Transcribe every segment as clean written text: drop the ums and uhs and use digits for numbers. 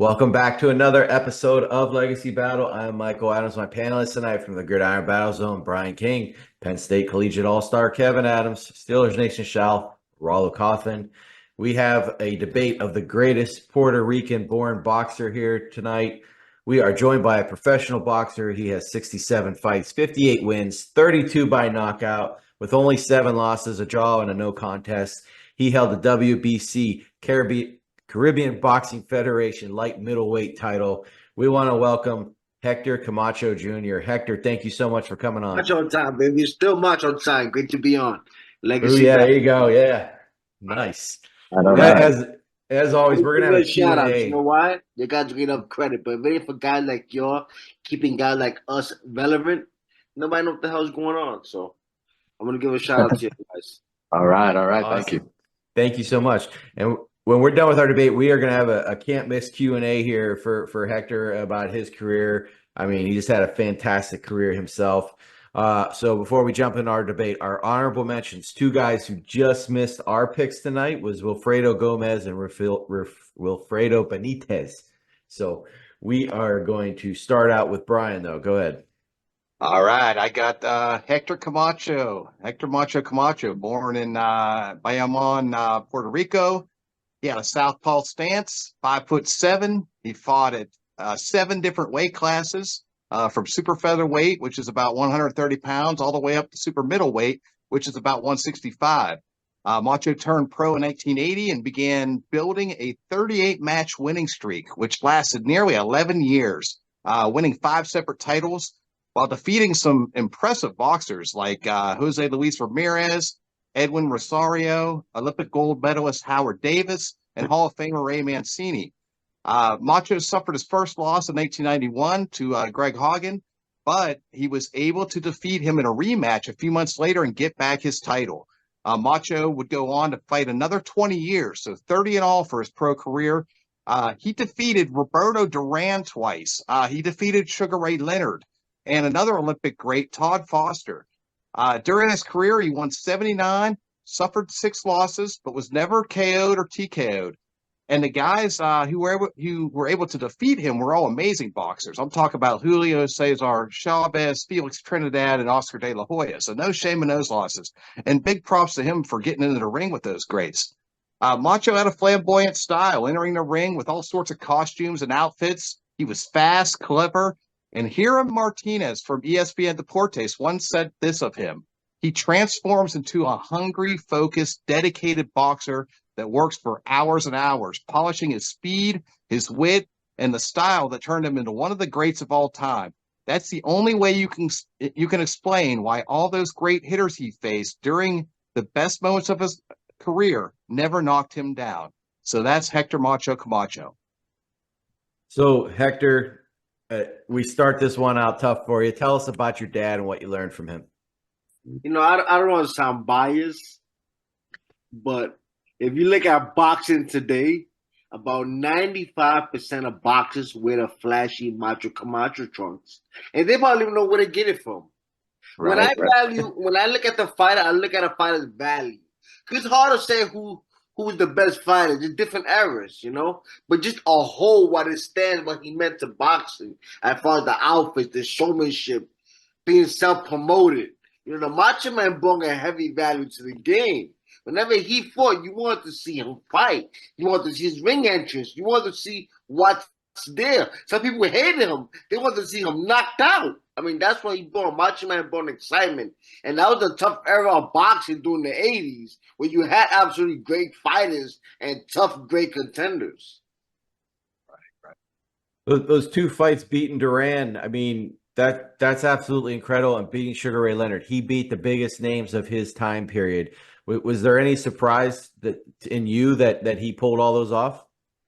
Welcome back to another episode of Legacy Battle. I'm Michael Adams, my panelist tonight from the Gridiron Battle Zone, Brian King, Penn State Collegiate All-Star Kevin Adams, Steelers Nation South, Rollo Coffin. We have a debate of the greatest Puerto Rican-born boxer here tonight. We are joined by a professional boxer. He has 67 fights, 58 wins, 32 by knockout, with only 7 losses, a draw, and a no contest. He held the WBC Caribbean Boxing Federation light middleweight title. We want to welcome Hector Camacho Jr. Hector, thank you so much for coming on. Much on time, baby. Still much on time. Great to be on. Oh Legacy yeah, back. there you go. Yeah, nice. I don't Yeah, know. as always, we're Give gonna it have a a Q shout and out. You know A. why? You guys get up credit, but really for guys like you keeping guys like us relevant, nobody know what the hell's going on. So I'm gonna give a shout out to you guys. All right, thank you. Awesome. Thank you so much. And when we're done with our debate, we are going to have a can't miss Q&A here for Hector about his career. I mean, he just had a fantastic career himself. So before we jump into our debate, our honorable mentions, 2 guys who just missed our picks tonight was Wilfredo Gomez and Wilfredo Benitez. So we are going to start out with Brian, though. Go ahead. All right, I got Hector Macho Camacho, born in Bayamon, Puerto Rico. He had a southpaw stance, 5'7". He fought at 7 different weight classes, from super featherweight, which is about 130 pounds, all the way up to super middleweight, which is about 165. Macho turned pro in 1980 and began building a 38-match winning streak, which lasted nearly 11 years, winning 5 separate titles while defeating some impressive boxers like Jose Luis Ramirez, Edwin Rosario, Olympic gold medalist Howard Davis, and Hall of Famer Ray Mancini. Macho suffered his first loss in 1991 to Greg Hagen, but he was able to defeat him in a rematch a few months later and get back his title. Macho would go on to fight another 20 years, so 30 in all for his pro career. He defeated Roberto Duran twice. He defeated Sugar Ray Leonard and another Olympic great, Todd Foster. During his career, he won 79, suffered 6 losses, but was never KO'd or TKO'd. And the guys who were able to defeat him were all amazing boxers. I'm talking about Julio Cesar Chavez, Felix Trinidad, and Oscar De La Hoya. So no shame in those losses. And big props to him for getting into the ring with those greats. Macho had a flamboyant style, entering the ring with all sorts of costumes and outfits. He was fast, clever, and Hiram Martinez from ESPN Deportes once said this of him: he transforms into a hungry, focused, dedicated boxer that works for hours and hours, polishing his speed, his wit, and the style that turned him into one of the greats of all time. That's the only way you can explain why all those great hitters he faced during the best moments of his career never knocked him down. So that's Hector Macho Camacho. So Hector, we start this one out tough for you. Tell us about your dad and what you learned from him. I don't want to sound biased, but if you look at boxing today, about 95% of boxers wear the flashy Macho Camacho trunks. And they probably don't even know where to get it from. When I look at the fighter, I look at a fighter's value. It's hard to say who's the best fighter. Just different eras, But just a whole, what it stands, what he meant to boxing, as far as the outfits, the showmanship, being self-promoted. The Macho Man brought a heavy value to the game. Whenever he fought, you wanted to see him fight. You wanted to see his ring entrance. You wanted to see what's there. Some people hated him. They wanted to see him knocked out. I mean, that's why he brought Macho Man brought excitement. And that was a tough era of boxing during the 80s, where you had absolutely great fighters and tough, great contenders. Those 2 fights beating Duran, I mean, that's absolutely incredible. And beating Sugar Ray Leonard, he beat the biggest names of his time period. Was there any surprise in you that he pulled all those off?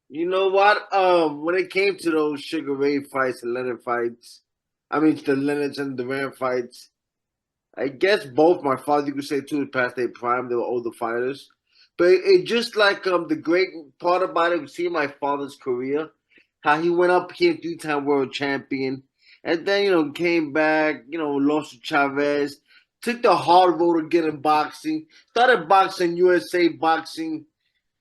You know what? When it came to those Sugar Ray fights and Leonard fights, the Leonard and Duran fights, I guess both my father, you could say too, past their prime, they were older fighters. But it just like the great part about it, seeing my father's career, how he went up here 3-time world champion, and then came back, lost to Chavez, took the hard road to get in boxing, started boxing USA boxing,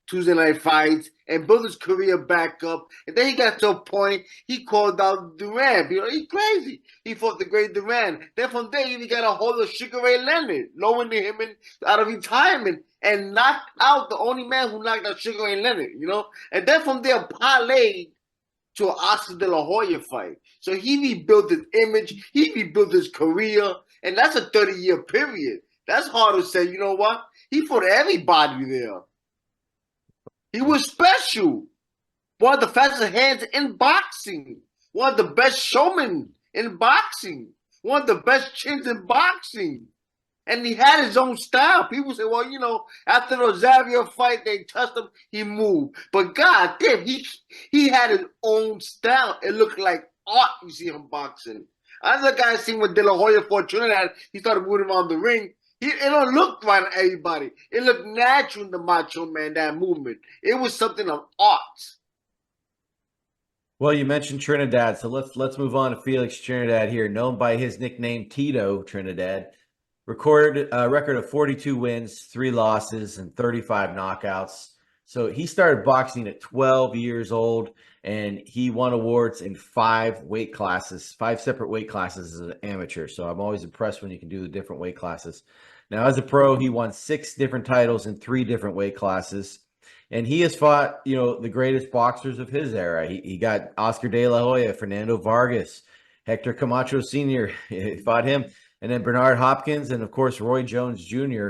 Tuesday night fights and built his career back up. And then he got to a point he called out Duran. You know, he's crazy. He fought the great Duran. Then from there he got a hold of Sugar Ray Leonard, lowering him out of retirement and knocked out the only man who knocked out Sugar Ray Leonard, you know? And then from there parlayed to an Oscar De La Hoya fight. So he rebuilt his image, he rebuilt his career, and that's a 30-year period. That's hard to say, you know what? He fought everybody there. He was special. One of the fastest hands in boxing. One of the best showmen in boxing. One of the best chins in boxing. And he had his own style. People say, well, you know, after the Xavier fight, they touched him, he moved. But God damn, he had his own style. It looked like art you see him boxing. Another guy seen with De La Hoya for Trinidad, he started moving around the ring. It don't look right on everybody. It looked natural in the Macho Man, that movement. It was something of art. Well, you mentioned Trinidad, so let's move on to Felix Trinidad here, known by his nickname Tito Trinidad. Recorded a record of 42 wins, 3 losses, and 35 knockouts. So he started boxing at 12 years old, and he won awards in 5 weight classes, 5 separate weight classes as an amateur. So I'm always impressed when you can do the different weight classes. Now, as a pro, he won 6 different titles in 3 different weight classes. And he has fought, you know, the greatest boxers of his era. He got Oscar De La Hoya, Fernando Vargas, Hector Camacho Sr. He fought him. And then Bernard Hopkins and, of course, Roy Jones Jr.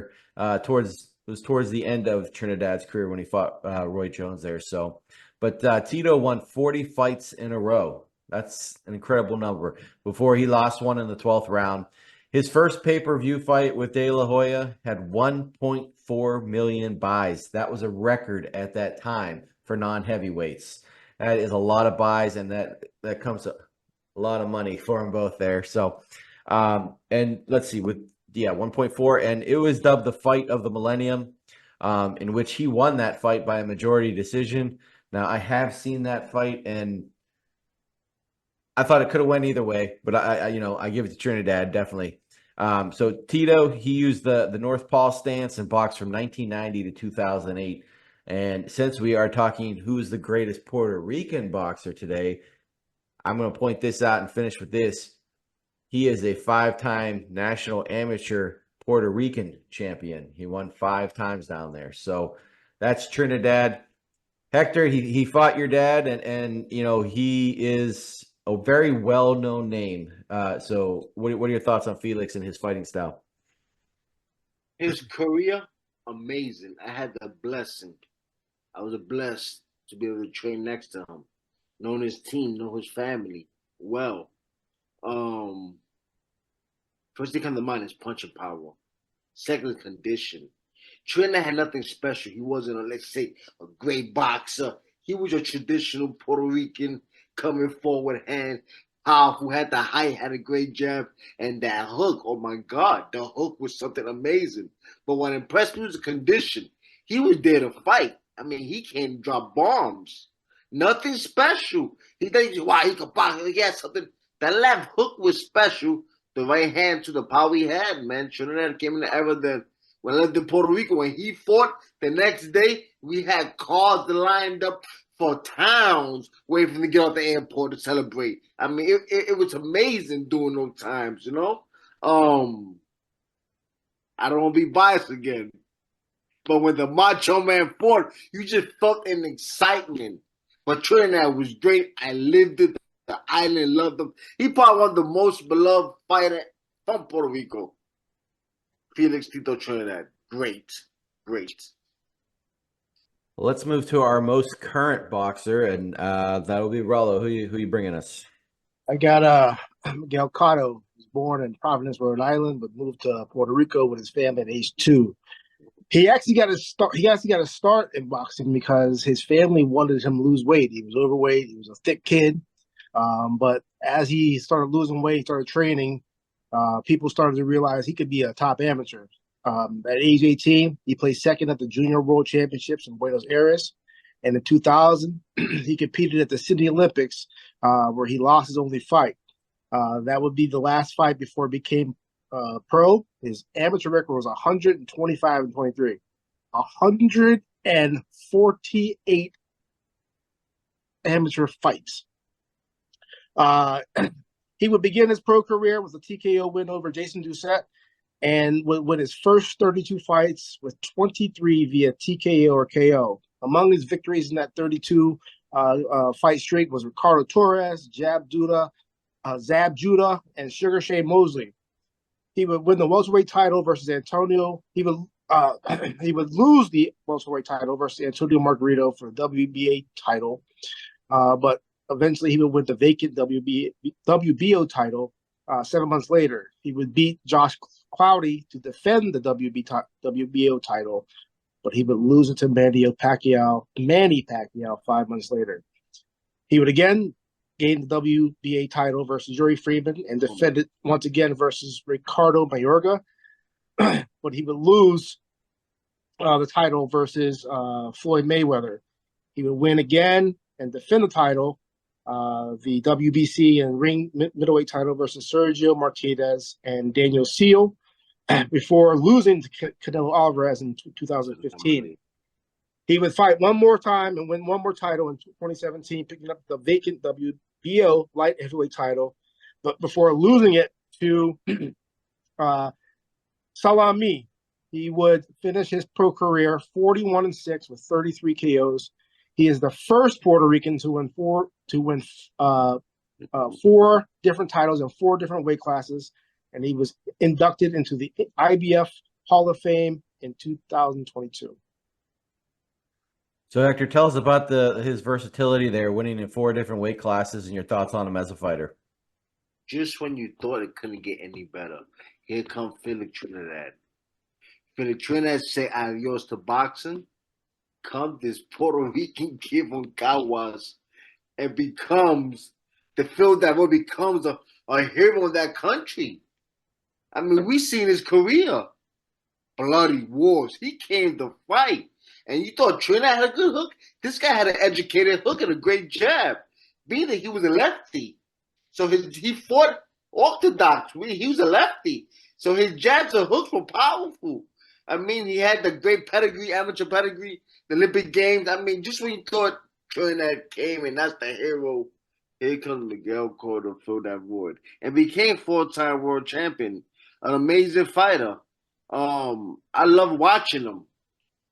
Towards the end of Trinidad's career when he fought Roy Jones there. So, but Tito won 40 fights in a row. That's an incredible number. Before he lost one in the 12th round. His first pay-per-view fight with De La Hoya had 1.4 million buys. That was a record at that time for non-heavyweights. That is a lot of buys, and that comes a lot of money for them both there. So, and let's see, 1.4, and it was dubbed the fight of the millennium, in which he won that fight by a majority decision. Now, I have seen that fight, and I thought it could have went either way, but I give it to Trinidad, definitely. So Tito, he used the North Paw stance and boxed from 1990 to 2008. And since we are talking who's the greatest Puerto Rican boxer today, I'm going to point this out and finish with this. He is a 5-time national amateur Puerto Rican champion. He won 5 times down there. So that's Trinidad. Hector, he fought your dad, and you know, he is a very well-known name. So what are your thoughts on Felix and his fighting style? His career, amazing. I had the blessing. I was blessed to be able to train next to him, know his team, know his family well. First thing comes to mind is punching power. Second, condition. Trinidad had nothing special. He wasn't, let's say, a great boxer. He was a traditional Puerto Rican coming forward hand, powerful, had the height, had a great jab, and that hook. Oh my God, the hook was something amazing. But what impressed me was the condition. He was there to fight. I mean, he can't drop bombs. Nothing special. He thinks, wow, he could box. He had something. The left hook was special. The right hand to the power he had, man. Trinidad came in the era that when I lived in Puerto Rico, when he fought, the next day, we had cars lined up for towns waiting for him to get off the airport to celebrate. I mean, it was amazing during those times, you know? I don't want to be biased again. But when the Macho Man fought, you just felt an excitement. But Trinidad was great. I lived it. The island loved him. He probably one of the most beloved fighter from Puerto Rico. Felix Tito Trinidad. Great. Well, let's move to our most current boxer, and that'll be Rollo. Who you bringing us? I got Miguel Cotto. He was born in Providence, Rhode Island, but moved to Puerto Rico with his family at age 2. He actually got a start in boxing because his family wanted him to lose weight. He was overweight. He was a thick kid. But as he started losing weight, started training, people started to realize he could be a top amateur. At age 18, he placed second at the Junior World Championships in Buenos Aires. And in 2000, he competed at the Sydney Olympics, where he lost his only fight. That would be the last fight before he became pro. His amateur record was 125-23. and 48 amateur fights. He would begin his pro career with a TKO win over Jason Doucette, and would win his first 32 fights with 23 via TKO or KO. Among his victories in that 32 fight streak was Ricardo Torres, Zab Judah, and Sugar Shane Mosley. He would win the welterweight title versus Antonio. He would lose the welterweight title versus Antonio Margarito for the WBA title, but eventually he would win the vacant WBO title 7 months later. He would beat Josh Cloudy to defend the WBO title, but he would lose it to Manny Pacquiao 5 months later. He would again gain the WBA title versus Yuri Freeman and defend it once again versus Ricardo Mayorga, but he would lose the title versus Floyd Mayweather. He would win again and defend the title, the WBC and ring middleweight title versus Sergio Martinez and Daniel Seal, before losing to Canelo Alvarez in 2015. He would fight one more time and win one more title in 2017, picking up the vacant WBO light heavyweight title, but before losing it to Salami. He would finish his pro career 41-6 with 33 KOs. He is the first Puerto Rican to win four different titles in 4 different weight classes, and he was inducted into the IBF Hall of Fame in 2022. So, Hector, tell us about his versatility there, winning in 4 different weight classes, and your thoughts on him as a fighter. Just when you thought it couldn't get any better, here comes Felix Trinidad. Felix Trinidad say adios to boxing. Come this Puerto Rican kid from Caguas and becomes a hero of that country. I mean, we seen his career. Bloody wars. He came to fight. And you thought Trinidad had a good hook? This guy had an educated hook and a great jab. Being that he was a lefty. So he fought orthodox. He was a lefty. So his jabs and hooks were powerful. I mean, he had the great pedigree, amateur pedigree, the Olympic Games. I mean, just when you thought Trinidad came and that's the hero, here comes Miguel Cotto to fill that void. And became 4-time world champion. An amazing fighter. I love watching him.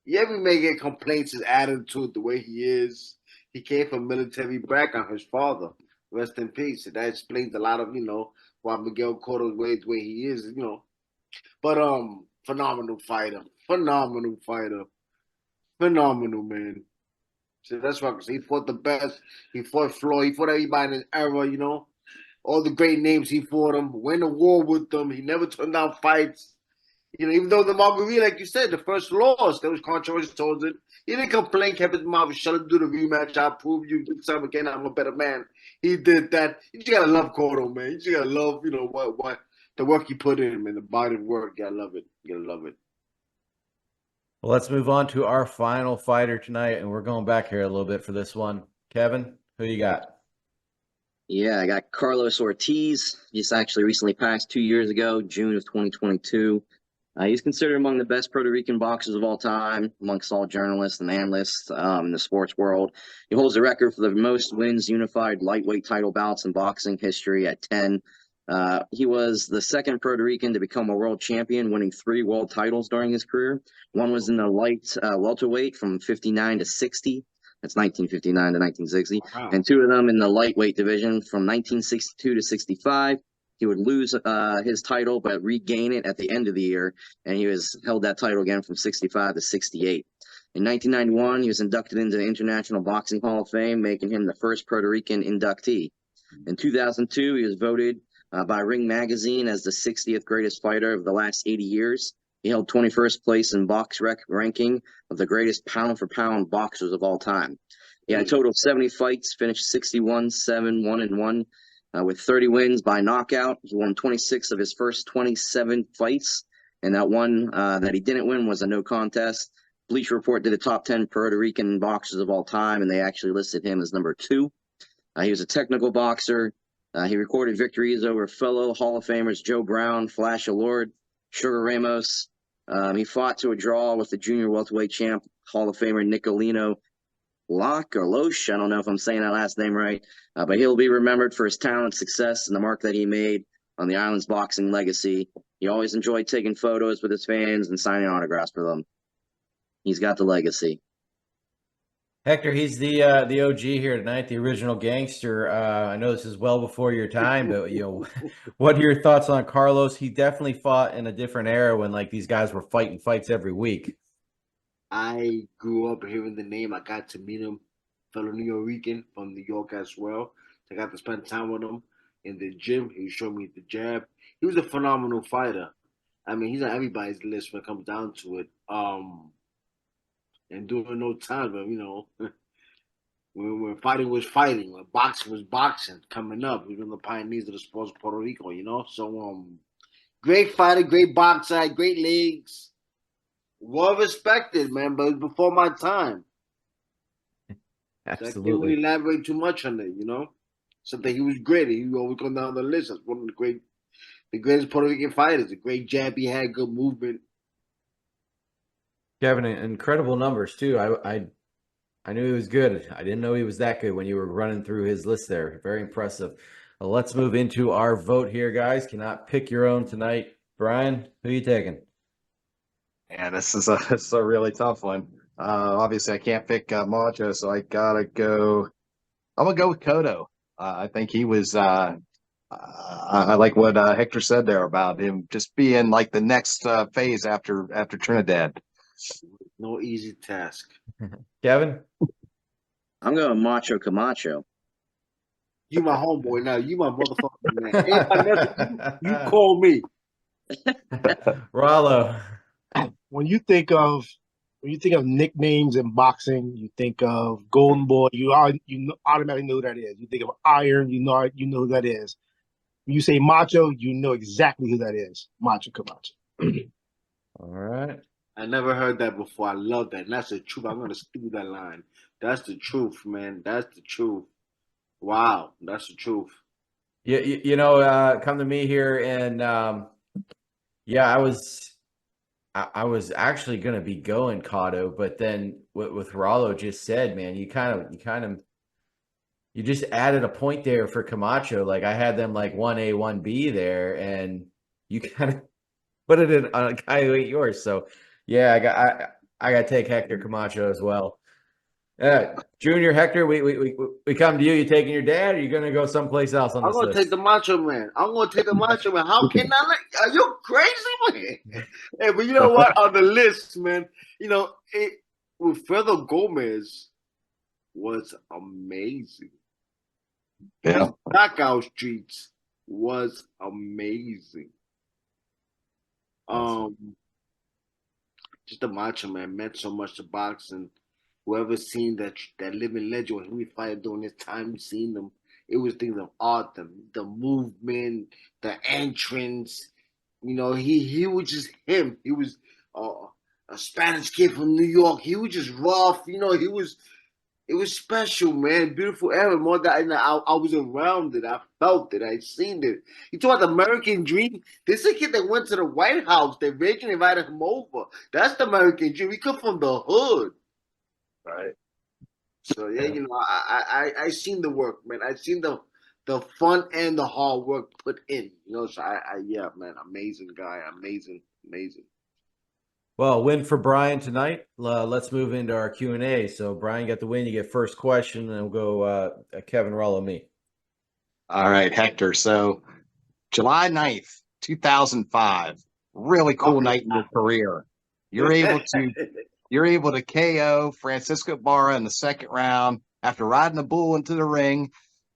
Yeah, we may get complaints, his attitude, the way he is. He came from military background, his father. Rest in peace. And that explains a lot of, why Miguel Cotto is the way he is, But phenomenal fighter. Phenomenal, man. So that's why he fought the best. He fought Floyd. He fought everybody in his era, All the great names he fought them. Went to war with them. He never turned down fights. Even though the Margarita, like you said, the first loss, there was controversy towards it. He didn't complain, kept his mouth shut, do the rematch. I'll prove you something again. I'm a better man. He did that. You just gotta love Cotto, man. You just gotta love, what the work he put in, man. The body of work. You gotta love it. You gotta love it. Well, let's move on to our final fighter tonight, and we're going back here a little bit for this one. Kevin, who you got? Yeah, I got Carlos Ortiz. He's actually recently passed 2 years ago, June of 2022. He's considered among the best Puerto Rican boxers of all time, amongst all journalists and analysts in the sports world. He holds the record for the most wins unified lightweight title bouts in boxing history at 10. He was the second Puerto Rican to become a world champion, winning 3 world titles during his career. One was in the light welterweight from 59 to 60. That's 1959 to 1960. Wow. And 2 of them in the lightweight division from 1962 to 65. He would lose his title, but regain it at the end of the year, and he held that title again from 65 to 68. In 1991, he was inducted into the International Boxing Hall of Fame, making him the first Puerto Rican inductee. In 2002, he was voted by Ring Magazine as the 60th greatest fighter of the last 80 years. He held 21st place in BoxRec ranking of the greatest pound-for-pound boxers of all time. He had a total of 70 fights, finished 61-7, 1-1. With 30 wins by knockout. He won 26 of his first 27 fights, and that one that he didn't win was a no contest. Bleacher Report did a top 10 Puerto Rican boxers of all time, and they actually listed him as number 2. He was a technical boxer. He recorded victories over fellow Hall of Famers Joe Brown, Flash Allord, Sugar Ramos. He fought to a draw with the junior welterweight champ Hall of Famer Nicolino Locke or Loesch. I don't know if I'm saying that last name right, but he'll be remembered for his talent, success, and the mark that he made on the island's boxing legacy. He always enjoyed taking photos with his fans and signing autographs for them. He's got the legacy. Hector, he's the OG here tonight, the original gangster. I know this is well before your time, but what are your thoughts on Carlos? He definitely fought in a different era when like these guys were fighting fights every week. I grew up hearing the name. I got to meet him, fellow New Rican from New York as well. I got to spend time with him in the gym. He showed me the jab. He was a phenomenal fighter. I mean, he's on everybody's list when it comes down to it. And during no time, but when fighting was fighting, when boxing was boxing, coming up, he was one of the pioneers of the sports of Puerto Rico. So great fighter, great boxer, great legs, well respected, man. But it was before my time. Absolutely. So I can't really elaborate too much on it. Something he was great. He always come down the list as one of the greatest Puerto Rican fighters. A great jab he had, good movement. Kevin, incredible numbers too. I knew he was good. I didn't know he was that good when you were running through his list there. Very impressive. Well, let's move into our vote here, guys. Cannot pick your own tonight. Brian, who are you taking? Yeah, this is a really tough one. Obviously, I can't pick Macho, so I gotta go. I'm gonna go with Cotto. I think he was. I like what Hector said there about him just being like the next phase after Trinidad. No easy task. Kevin? I'm going Macho Camacho. You my homeboy now. You my motherfucking man. You call me. Rollo. When you think of nicknames in boxing, you think of Golden Boy. You automatically know who that is. You think of Iron. You know who that is. When you say Macho, you know exactly who that is. Macho Camacho. All right. I never heard that before. I love that. And that's the truth. I'm gonna steal that line. That's the truth, man. That's the truth. Wow, that's the truth. Come to me here and yeah, I was actually going to be going Cotto, but then what Rollo just said, man, you just added a point there for Camacho. Like I had them like 1A, 1B there, and you kind of put it in on a guy who ain't yours. So yeah, I got to take Hector Camacho as well. Junior Hector, we come to you. You taking your dad, or you going to go someplace else on I'm this gonna list? take the Macho Man. I'm gonna take the Macho Man. How can I let? Are you crazy, man? Hey, but you know what? On the list, man, with Fredo Gomez was amazing. Yeah. His knockout streaks was amazing. Just the Macho Man meant so much to boxing. Whoever seen that living legend when he fighted during his time, you seen them. It was things of art, the movement, the entrance. He was just him. He was a Spanish kid from New York. He was just rough. It was special, man. Beautiful era. More than I was around it. I felt it. I seen it. You talk about the American dream. This is a kid that went to the White House. The region invited him over. That's the American dream. He come from the hood. Right. So yeah, I seen the work, man. I seen the fun and the hard work put in. So yeah, man, amazing guy, amazing. Well, win for Brian tonight. Let's move into our Q&A. So Brian got the win. You get first question, and we'll go Kevin, Rollo, me. All right, Hector. So July 9th, 2005. Really cool night in your career. You're able to KO Francisco Barra in the second round after riding a bull into the ring.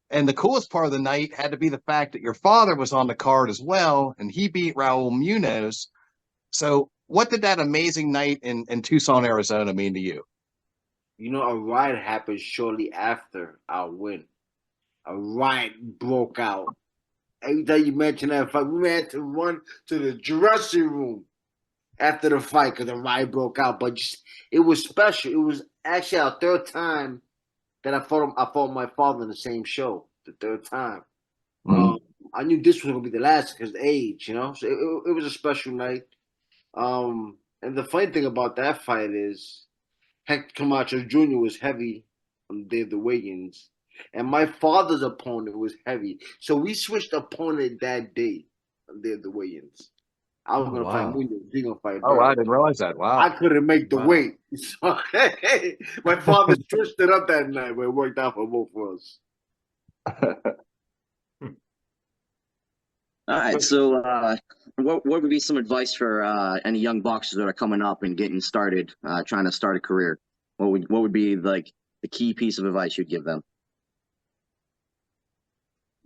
And the coolest part of the night had to be the fact that your father was on the card as well, and he beat Raul Munoz. So what did that amazing night in Tucson, Arizona mean to you? A riot happened shortly after our win. A riot broke out. Every time you mention that fight, we had to run to the dressing room after the fight because the riot broke out. But it was special. It was actually our third time that I fought my father in the same show. The third time. I knew this was going to be the last because of age, So it was a special night. And the funny thing about that fight is Hector Camacho Jr. was heavy on the day of the weigh-ins, and my father's opponent was heavy. So we switched opponent that day on the day of the weigh-ins. I was Oh, gonna fight wow. Munoz. He gonna fight Oh, I Burns. didn't realize that. I Wow. couldn't make the Wow. weight. So my father switched it up that night, but it worked out for both of us. All right, so what would be some advice for any young boxers that are coming up and getting started, trying to start a career? What would be like the key piece of advice you'd give them?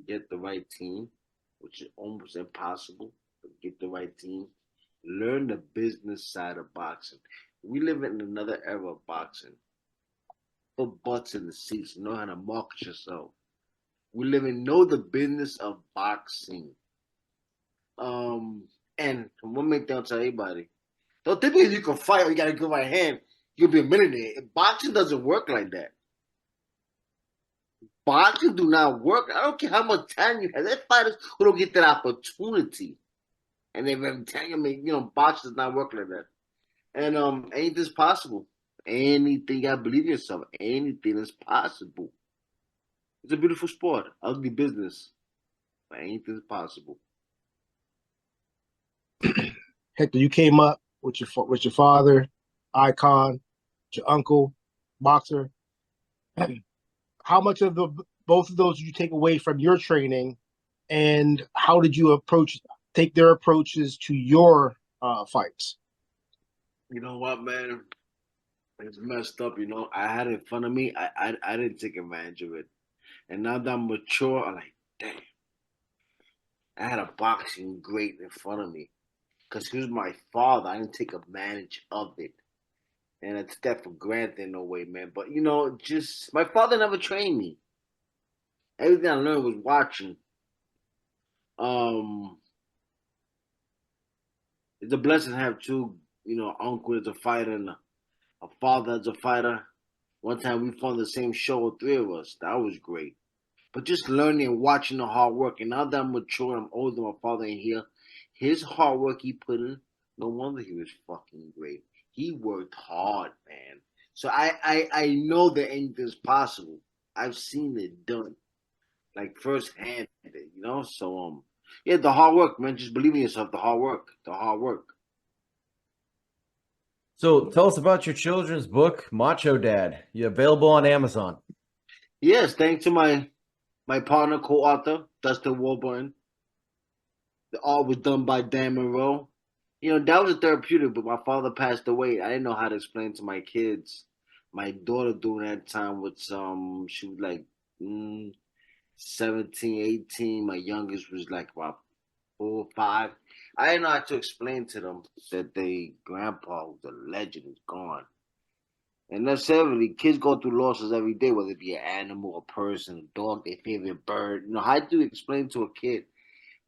Get the right team, which is almost impossible, but get the right team. Learn the business side of boxing. We live in another era of boxing. Put butts in the seats. Know how to market yourself. We live in know the business of boxing. And one main thing I'll tell everybody: don't think because you can fight or you got a good right hand, you'll be a millionaire. Boxing doesn't work like that. Boxing do not work. I don't care how much time you have. There's fighters who don't get that opportunity. And they've been telling me, boxing does not work like that. And anything's possible. Anything, you gotta believe in yourself. Anything is possible. It's a beautiful sport, ugly business, but anything's possible. Hector, you came up with your father, icon, your uncle, boxer. How much of both of those did you take away from your training, and how did you take their approaches to your fights? You know what, man? It's messed up. I had it in front of me. I didn't take advantage of it. And now that I'm mature, I'm like, damn. I had a boxing great in front of me. Because he was my father. I didn't take advantage of it. And I took that for granted in a way, man. But, just my father never trained me. Everything I learned was watching. Um, it's a blessing to have two, uncle as a fighter and a father as a fighter. One time we fought the same show, three of us. That was great. But just learning and watching the hard work. And now that I'm mature, I'm older, my father ain't here. His hard work he put in, no wonder he was fucking great. He worked hard, man. So I know that anything's possible. I've seen it done, like firsthand, So yeah, the hard work, man. Just believe in yourself. The hard work. The hard work. So tell us about your children's book, Macho Dad. You available on Amazon? Yes, thanks to my partner, co-author, Dustin Warburton. The art was done by Dan Monroe. That was a therapeutic, but my father passed away. I didn't know how to explain to my kids. My daughter during that time was she was like 17, 18. My youngest was like about 4 or 5. I didn't know how to explain to them that their grandpa was a legend, is gone. And necessarily, kids go through losses every day, whether it be an animal, a person, a dog, their favorite bird. How do you explain to a kid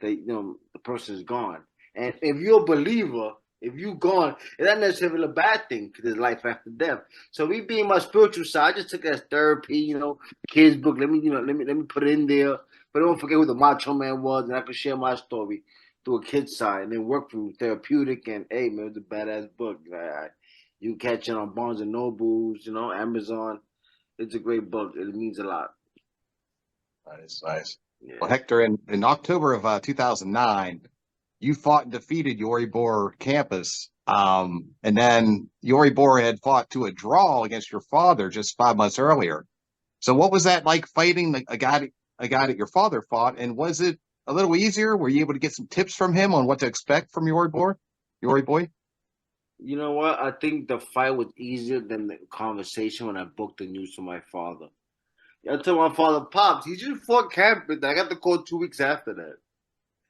that the person is gone? And if you're a believer, if you gone, it's not necessarily a bad thing because there's life after death. So me being my spiritual side, I just took it as therapy, kids book. Let me put it in there. But don't forget who the Macho Man was, and I can share my story through a kid's side, and then work from therapeutic. And hey, man, it was a badass book. You catch it on Barnes and Nobles, Amazon. It's a great book. It means a lot. Nice, nice. Yeah. Well, Hector, in October of 2009, you fought and defeated Yoribor Campos. And then Yoribor had fought to a draw against your father just 5 months earlier. So what was that like fighting a guy that your father fought? And was it a little easier? Were you able to get some tips from him on what to expect from Yoribor? Yoriboy? You know what? I think the fight was easier than the conversation when I booked the news to my father. I told my father, Pops, he just fought Campbell. I got the call 2 weeks after that.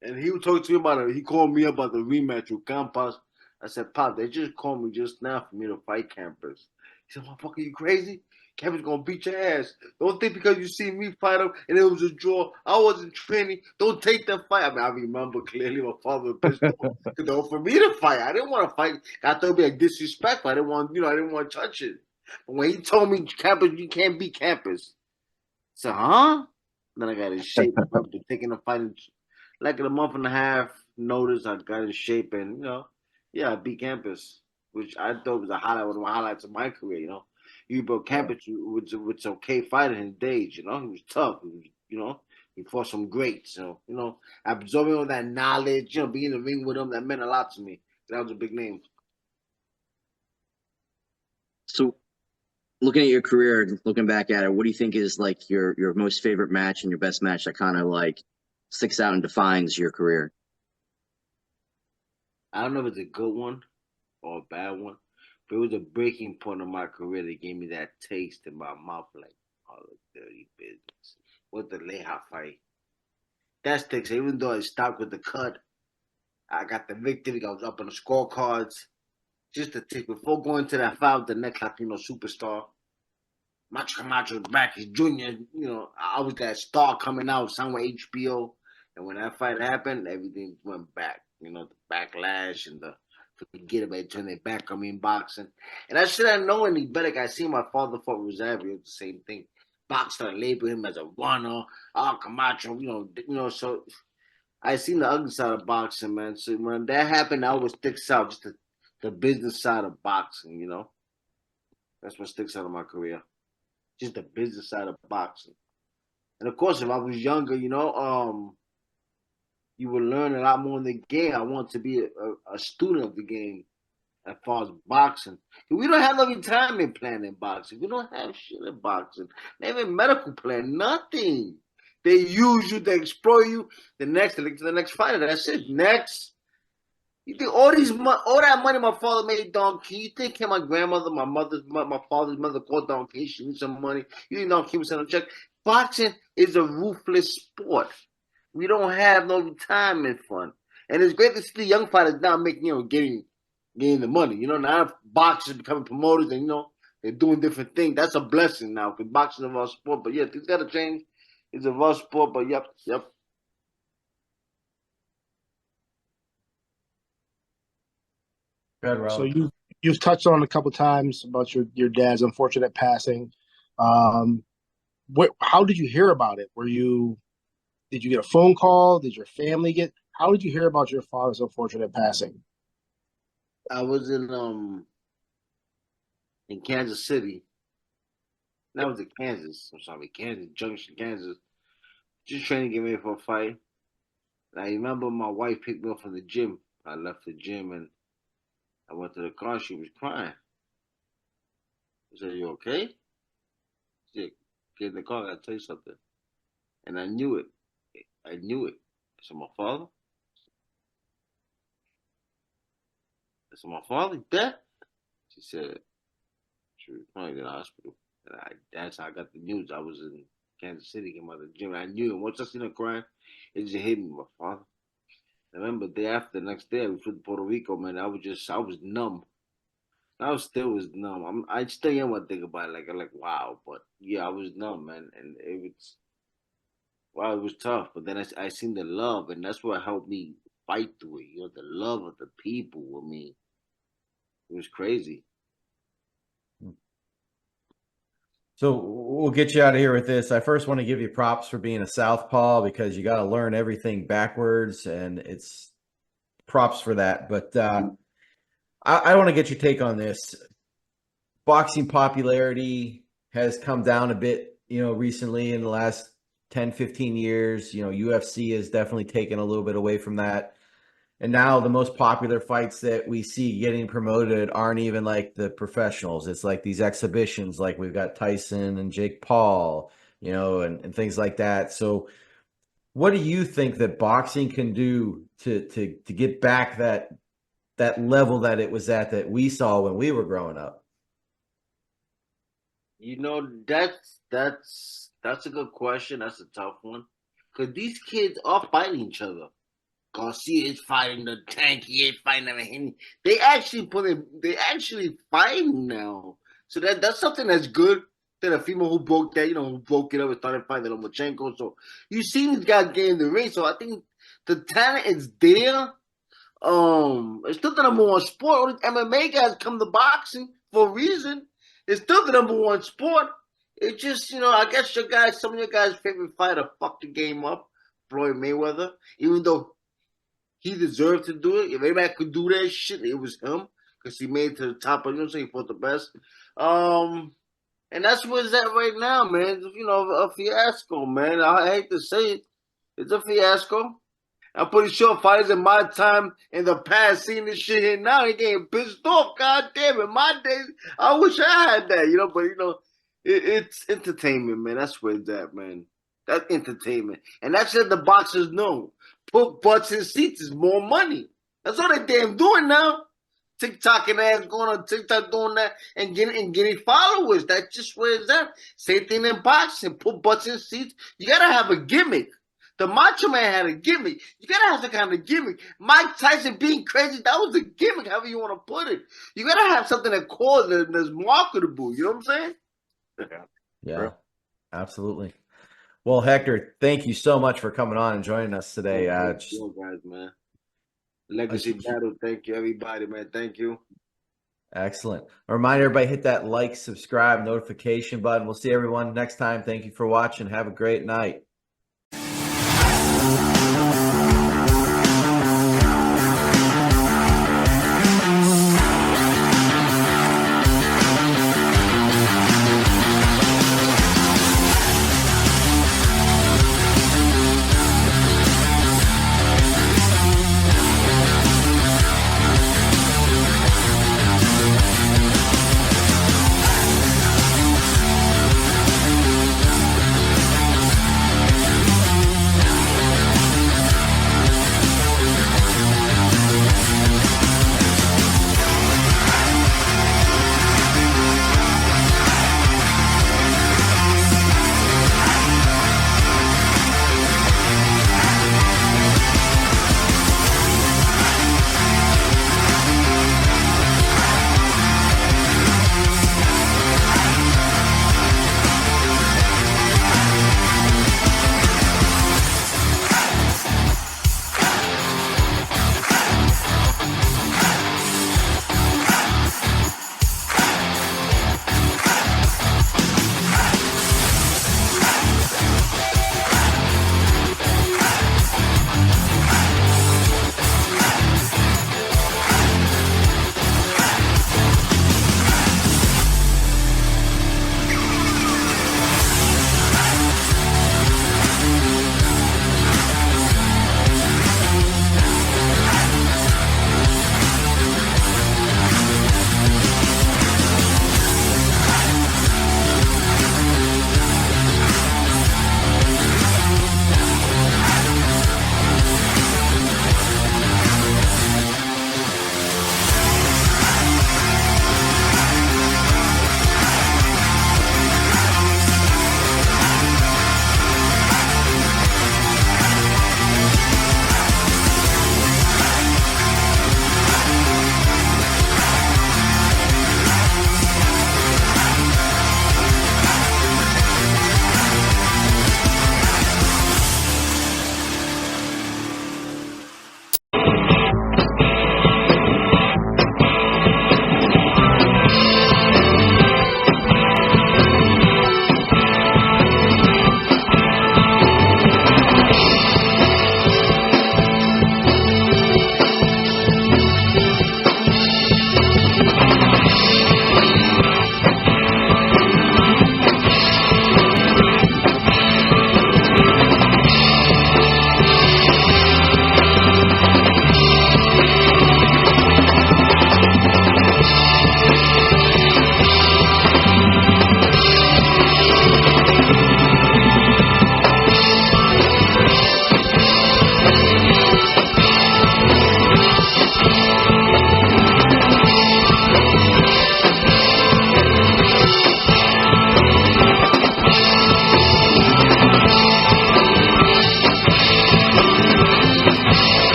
And he would talk to me about it. He called me about the rematch with Campos. I said, Pop, they just called me just now for me to fight Campos. He said, motherfucker, you crazy? Campos gonna beat your ass. Don't think because you see me fight him and it was a draw. I wasn't training. Don't take that fight. I remember clearly my father was pissed off. Because for me to fight, I didn't want to fight. I thought it'd be like disrespectful. I didn't want to touch it. But when he told me, Campos, you can't beat Campos. I said, huh? Then I got in shape. I remember taking the fight like in a month and a half notice. I got in shape and, I beat Campus. which I thought was one of my highlights of my career. Hugo Campos was okay fighting in his days. He was tough. He fought some greats. So absorbing all that knowledge, being in the ring with him, that meant a lot to me. That was a big name. So, looking at your career, looking back at it, what do you think is like your most favorite match and your best match that kind of like sticks out and defines your career? I don't know if it's a good one or a bad one, but it was a breaking point in my career that gave me that taste in my mouth, like all the dirty business. With the Leja fight, that sticks. Even though it stopped with the cut, I got the victory. I was up on the scorecards. Just to take before going to that fight with the next Latino superstar. Macho Camacho was back, his junior. I was that star coming out, signed with HBO. And when that fight happened, everything went back. The backlash and the forget about it, turn their back on me in boxing. And I should have known any better. I seen my father fought Rosario, it was the same thing. Boxer labeled him as a runner, Camacho, so I seen the ugly side of boxing, man. So when that happened, I always sticks out, just the business side of boxing, That's what sticks out of my career. Just the business side of boxing. And of course, if I was younger, you would learn a lot more in the game. I want to be a student of the game as far as boxing. We don't have no retirement plan in boxing. We don't have shit in boxing. They have a medical plan, nothing. They use you, they exploit you. The next fighter. That's it. Next. You think all that money my father made Don King? You think my grandmother, my father's mother called Don King? She needs some money. You think Don King was sending a check? Boxing is a ruthless sport. We don't have no retirement fund, and it's great to see the young fighters now making, getting the money. Now boxers becoming promoters, and they're doing different things. That's a blessing now because boxing is our sport. But yeah, things got to change. It's a rough sport, but yep. Good, So you've touched on a couple times about your dad's unfortunate passing. How did you hear about it? Did you get a phone call? Did your family get? How did you hear about your father's unfortunate passing? I was in Kansas City. That was in Kansas. I'm sorry, Kansas Junction, Kansas. Just training to get ready for a fight. And I remember my wife picked me up from the gym. I left the gym and I went to the car. She was crying. I said, "You okay?" She said, "Get in the car. I gotta tell you something." And I knew it. I said, "My father." I said, "My father dead?" She said, she was crying in the hospital. And that's how I got the news. I was in Kansas City, came out of the gym. And I knew it. Once I seen her crying, it just hit me, my father. I remember the day after, the next day, we flew to Puerto Rico, man. I was numb. I was numb. I still am when I think about it. Like, I'm like, wow. But yeah, I was numb, man. And it was tough. But then I seen the love, and that's what helped me fight through it. The love of the people with me. It was crazy. So we'll get you out of here with this. I first want to give you props for being a southpaw because you got to learn everything backwards, and it's props for that. But I want to get your take on this. Boxing popularity has come down a bit, recently in the last 10, 15 years. UFC has definitely taken a little bit away from that. And now the most popular fights that we see getting promoted aren't even like the professionals. It's like these exhibitions, like we've got Tyson and Jake Paul, and things like that. So what do you think that boxing can do to get back that level that it was at that we saw when we were growing up? That's a good question. That's a tough one. Because these kids are fighting each other. Garcia is fighting the Tank. He ain't fighting him. They actually fighting now. So that's something that's good. That a female who broke that, who broke it up and started fighting Lomachenko. So you see these guys getting the ring. So I think the talent is there. It's still the number one sport. All these MMA guys come to boxing for a reason. It's still the number one sport. It just, I guess some of your guys' favorite fighter fucked the game up, Floyd Mayweather, even though he deserved to do it. If anybody could do that shit, it was him. because he made it to the top. You know what I'm saying? He fought the best. And that's where it's at right now, man. You know, a fiasco, man. I hate to say it. It's a fiasco. I'm pretty sure fighters in my time in the past seeing this shit here now, they getting pissed off. God damn it. My days, I wish I had that, you know, but you know, it's entertainment, man. That's where it's at, man. That's entertainment. And that's what the boxers know. Put butts in seats is more money. That's all they damn doing now. TikTok and ass going on TikTok doing that and getting followers. That's just where it's at. Same thing in boxing. Put butts in seats. You gotta have a gimmick. The Macho Man had a gimmick. You gotta have some kind of gimmick. Mike Tyson being crazy, that was a gimmick, however you want to put it. You gotta have something that calls that's marketable. You know what I'm saying? Yeah, absolutely. Well, Hector, thank you so much for coming on and joining us today. Guys, man. Legacy Battle. Thank you, everybody, man. Thank you. Excellent. A reminder, everybody, hit that like, subscribe, notification button. We'll see everyone next time. Thank you for watching. Have a great night.